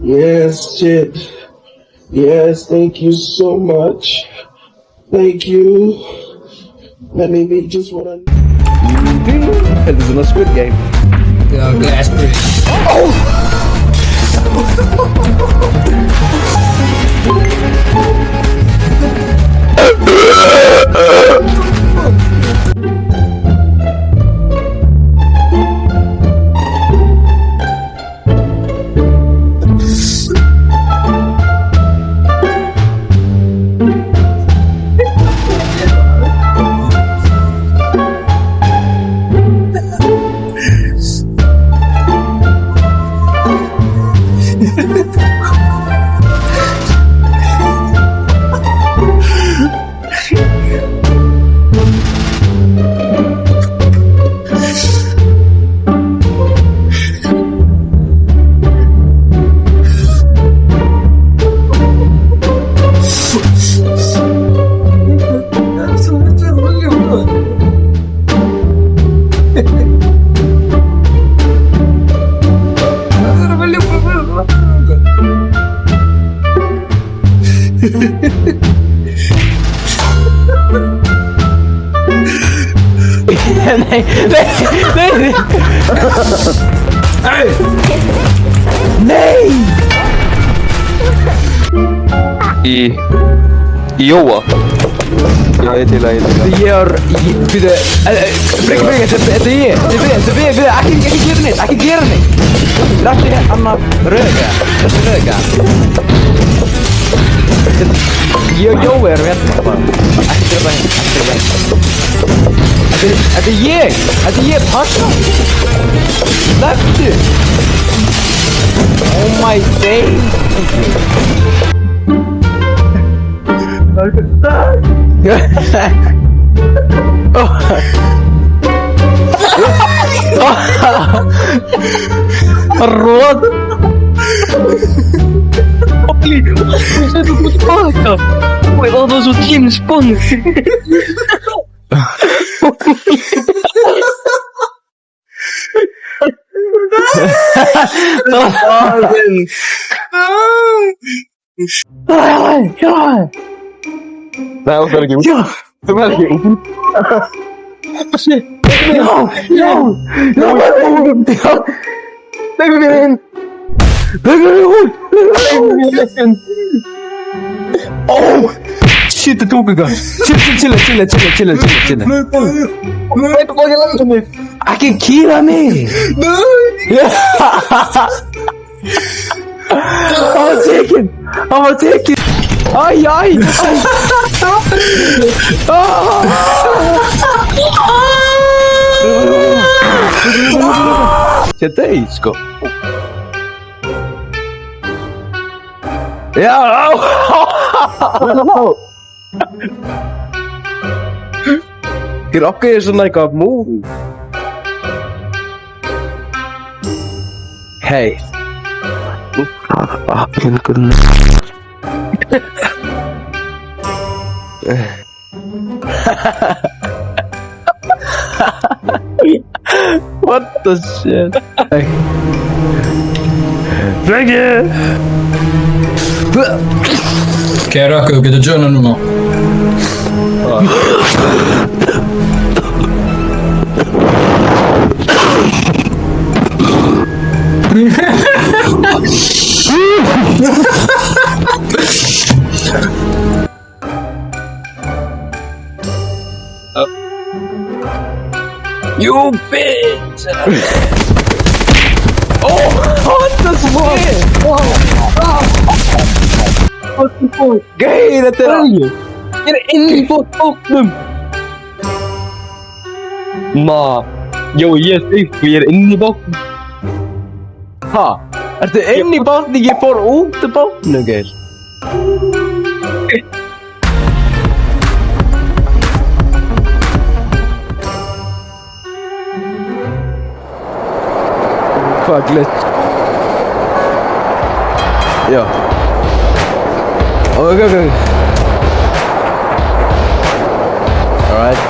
Yes, Chip. Yes, thank you so much. Thank you. Let me be just what I need. This is a Squid Game. Yeah, glass bridge. Nej, nej, nej! Nej! I år. Jag är till. Det gör... Bitte... Brek, det är... Aki Girni! Lassi Anna Röga. Jói er hérna bara. Ekki drepa hinn. Þetta er ég, passa! Slepptu! Oh my days! Råd! Jag ska gå tillbaka! Oj, det var så James Bond! Ja! Nej, vad är det? Ja! Vad är det? Ja! Oh! Shit, det tog igång. Chilla. I can kill me. I'm taking. Aj. Tedesco. Ja. Rocky is like a movie. Hey. What the shit? Thank you. Kan jag röka upp i journal nu? You bitch! Oh, what the shit? What the fuck? Gay, det där. Är det in på toppen? Ma. Jo, yes, vi är in i botten. Ha. Er det inn í bátni, ég fór út í bátnu, Geir? Hvað glitch? Já. Okay. Alright.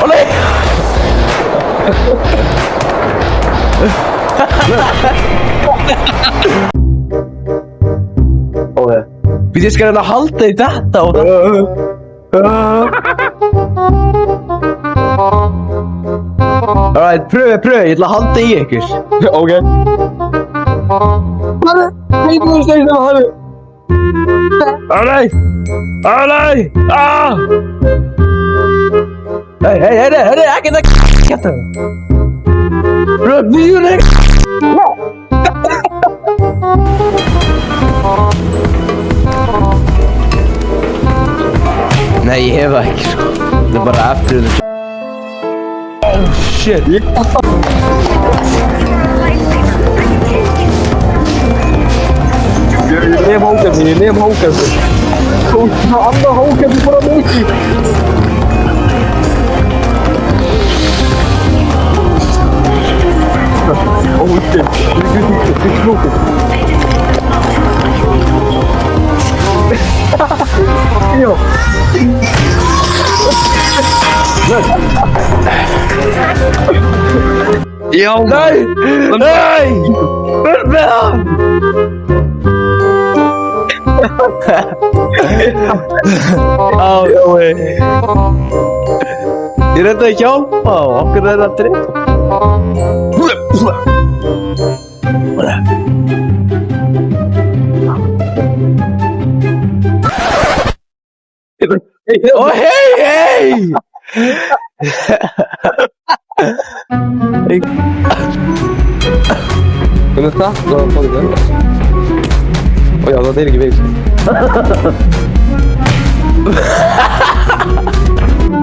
Olé! Ég skal hérna halda í þetta og það. Alright, pröfu, ég ætla að halda í ykkur. Ok. Alright! Ah! Hey, ekki það geta. Bro, nýjur ekki. Nei, ég hef það ekki, sko. Það er bara aftur þetta. Oh, shit. Ég nefn hókandi. Þú annar hókandi bara mikið. Oh, shit. Ég slúkið. Jó. Já. Nei! Burt með hann! Jói. Ég reyndi að hjálpa og okkur er að drepa. Oh, hey! Kunnen we het dan van de deur? Oh ja, dat deed ik geweest.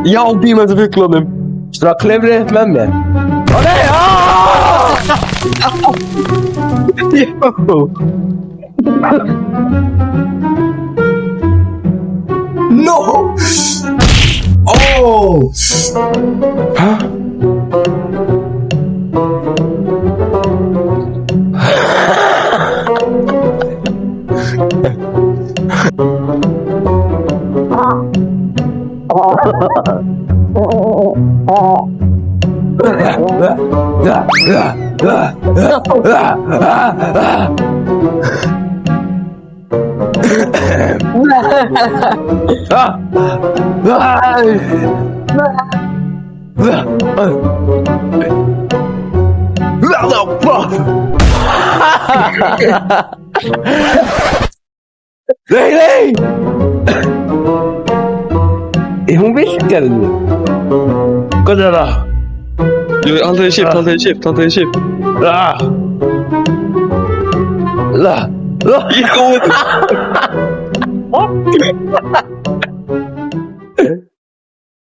Ja, op die met de wikkel hem. Strak kleveren met me. Oh nee! Yo! No! Oh! Huh? Nee! Hoe virkar det nu? Kolla då! Jo, halda í shift. Ah! La! Ég góð!